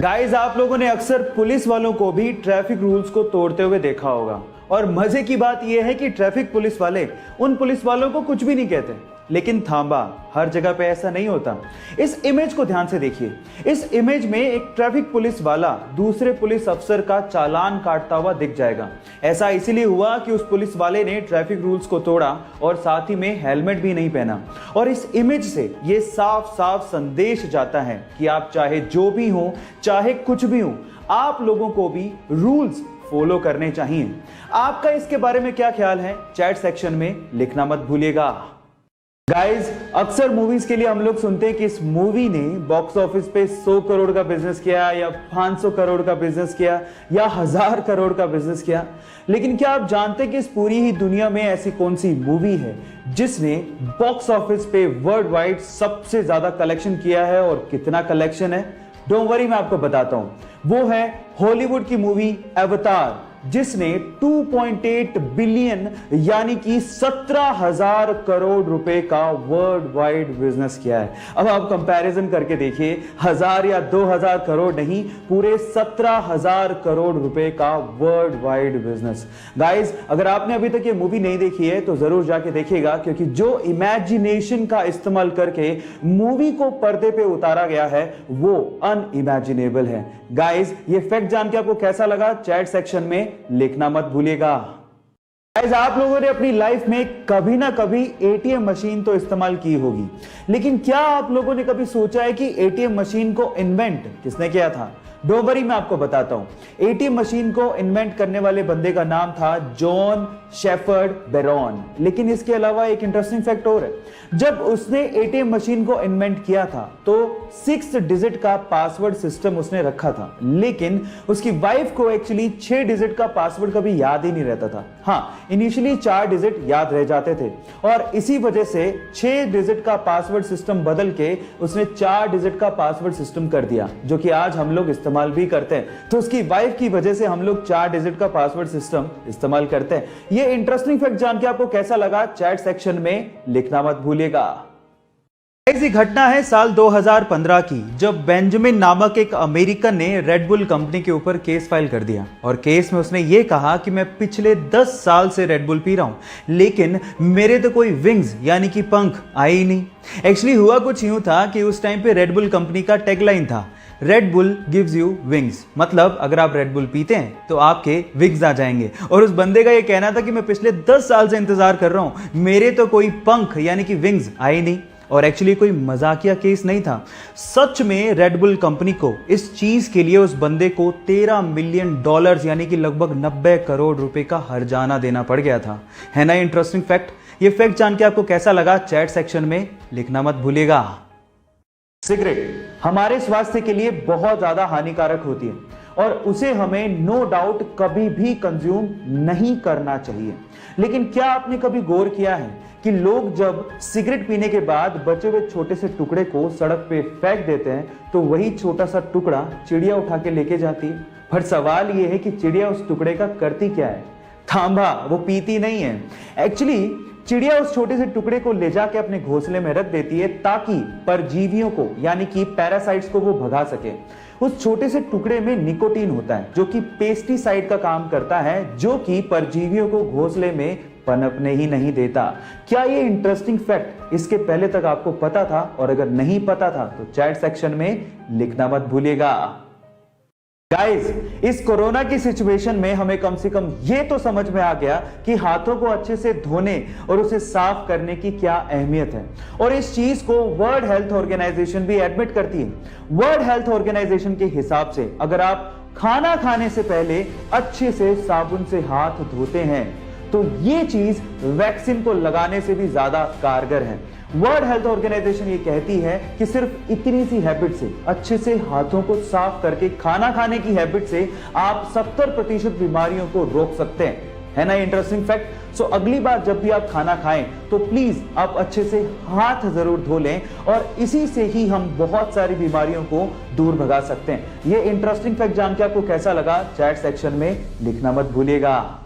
Guys, आप लोगों ने अक्सर पुलिस वालों को भी ट्रैफिक रूल्स को तोड़ते हुए देखा होगा। और मजे की बात यह है कि ट्रैफिक पुलिस वाले उन पुलिस वालों को कुछ भी नहीं कहते। लेकिन थांबा, हर जगह पे ऐसा नहीं होता। इस इमेज को ध्यान से देखिए। इस इमेज में एक ट्रैफिक पुलिस वाला दूसरे पुलिस अफसर का चालान काटता हुआ दिख जाएगा। ऐसा इसीलिए हुआ कि उस पुलिस वाले ने ट्रैफिक रूल्स को तोड़ा और साथ ही में हेलमेट भी नहीं पहना। और इस इमेज से ये साफ साफ संदेश जाता है कि आप चाहे जो भी हो, चाहे कुछ भी हो, आप लोगों को भी रूल्स फॉलो करने चाहिए। आपका इसके बारे में क्या ख्याल है, चैट सेक्शन में लिखना मत भूलिएगा। गाइस, अक्सर मूवीज के लिए हम लोग सुनते हैं कि इस मूवी ने बॉक्स ऑफिस पे 100 करोड़ का बिजनेस किया या 500 करोड़ का बिजनेस किया या 1000 करोड़ का बिजनेस किया। लेकिन क्या आप जानते हैं कि इस पूरी ही दुनिया में ऐसी कौन सी मूवी है जिसने बॉक्स ऑफिस पे वर्ल्ड वाइड सबसे ज्यादा कलेक्शन किया है और कितना कलेक्शन है? डोंट वरी, मैं आपको बताता हूं। वो है हॉलीवुड की मूवी अवतार, जिसने 2.8 बिलियन यानी कि 17,000 करोड़ रुपए का वर्ल्ड वाइड बिजनेस किया है। अब आप कंपैरिजन करके देखिए, 1000 या 2000 करोड़ नहीं, पूरे 17,000 करोड़ रुपए का वर्ल्ड वाइड बिजनेस। गाइस, अगर आपने अभी तक ये मूवी नहीं देखी है तो जरूर जाके देखिएगा, क्योंकि जो इमेजिनेशन का इस्तेमाल करके मूवी को पर्दे पे उतारा गया है वो अनइमेजिनेबल है। गाइस, ये फैक्ट जान के आपको कैसा लगा, चैट सेक्शन में लिखना मत भूलिएगा। गाइस, आप लोगों ने अपनी लाइफ में कभी ना कभी एटीएम मशीन तो इस्तेमाल की होगी, लेकिन क्या आप लोगों ने कभी सोचा है कि एटीएम मशीन को इन्वेंट किसने किया था? डोंट वरी, मैं आपको बताता हूं। एटीएम मशीन को इन्वेंट करने वाले बंदे का नाम था जॉन शेफर्ड बैरॉन। लेकिन इसके अलावा एक इंटरेस्टिंग फैक्ट और है। जब उसने एटीएम मशीन को इन्वेंट किया था तो 6 डिजिट का पासवर्ड सिस्टम उसने रखा था, लेकिन उसकी वाइफ को एक्चुअली 6 डिजिट का पासवर्ड कभी याद ही नहीं रहता था। हाँ, इनिशियली 4 डिजिट याद रह जाते थे और इसी वजह से 6 डिजिट का पासवर्ड सिस्टम बदल के उसने 4 डिजिट का पासवर्ड सिस्टम कर दिया, जो कि आज हम लोग इस्तेमाल भी करते हैं। तो उसकी वाइफ की वजह से हम लोग 4 डिजिट का पासवर्ड सिस्टम इस्तेमाल करते हैं। ये इंटरेस्टिंग फैक्ट जान के आपको कैसा लगा, चैट सेक्शन में लिखना मत भूलिएगा। ऐसी घटना है साल 2015 की, जब बेंजामिन नामक एक अमेरिकन ने रेड बुल कंपनी के ऊपर केस फाइल कर दिया। और केस में उसने ये कहा कि मैं पिछले 10 साल से रेड बुल पी रहा हूं, लेकिन मेरे तो कोई विंग्स यानी कि पंख आए ही नहीं। एक्चुअली हुआ कुछ यूं था कि उस टाइम पे रेड बुल कंपनी का टैगलाइन था, red bull gives you wings. मतलब अगर आप रेड बुल पीते हैं तो आपके विंग्स आ जाएंगे। और उस बंदे का ये कहना था कि मैं पिछले 10 साल से इंतजार कर रहा हूं, मेरे तो कोई पंख यानी कि विंग्स आए नहीं। और एक्चुअली कोई मजाकिया केस नहीं था। सच में रेड बुल कंपनी को इस चीज के लिए उस बंदे को $13 मिलियन यानी कि लगभग 90 करोड़ रुपए का हर्जाना देना पड़ गया था। है ना इंटरेस्टिंग फैक्ट? ये फैक्ट जान के आपको कैसा लगा, चैट सेक्शन में लिखना मत भूलिएगा। सिगरेट हमारे स्वास्थ्य के लिए बहुत ज्यादा हानिकारक होती है और उसे हमें नो डाउट कभी भी कंज्यूम नहीं करना चाहिए। लेकिन क्या आपने कभी गौर किया है कि लोग जब सिगरेट पीने के बाद बचे हुए छोटे से टुकड़े को सड़क पे फेंक देते हैं तो वही छोटा सा टुकड़ा चिड़िया उठा के लेके जाती है। पर सवाल यह है कि चिड़िया उस टुकड़े का करती क्या है? थांबा, वो पीती नहीं है। एक्चुअली चिड़िया उस छोटे से टुकड़े को ले जाके अपने घोंसले में रख देती है ताकि परजीवियों को यानी कि पैरासाइट्स को वो भगा सके। उस छोटे से टुकड़े में निकोटीन होता है जो कि पेस्टिसाइड का काम करता है, जो कि परजीवियों को घोंसले में पनपने ही नहीं देता। क्या ये इंटरेस्टिंग फैक्ट इसके पहले तक आपको पता था? और अगर नहीं पता था तो चैट सेक्शन में लिखना मत भूलिएगा। गाइस, इस कोरोना की सिचुएशन में हमें कम से कम ये तो समझ में आ गया कि हाथों को अच्छे से धोने और उसे साफ करने की क्या अहमियत है। और इस चीज को वर्ल्ड हेल्थ ऑर्गेनाइजेशन भी एडमिट करती है। वर्ल्ड हेल्थ ऑर्गेनाइजेशन के हिसाब से अगर आप खाना खाने से पहले अच्छे से साबुन से हाथ धोते हैं तो ये चीज वैक्सीन को लगाने से भी ज्यादा कारगर है। वर्ल्ड हेल्थ ऑर्गेनाइजेशन ये कहती है कि सिर्फ इतनी सी हैबिट से, अच्छे से हाथों को साफ करके खाना खाने की हैबिट से आप 70% बीमारियों को रोक सकते हैं। है ना इंटरेस्टिंग फैक्ट? सो अगली बार जब भी आप खाना खाएं तो प्लीज आप अच्छे से हाथ जरूर धो लें और इसी से ही हम बहुत सारी बीमारियों को दूर भगा सकते हैं। ये इंटरेस्टिंग फैक्ट जान के आपको कैसा लगा, चैट सेक्शन में लिखना मत भूलिएगा।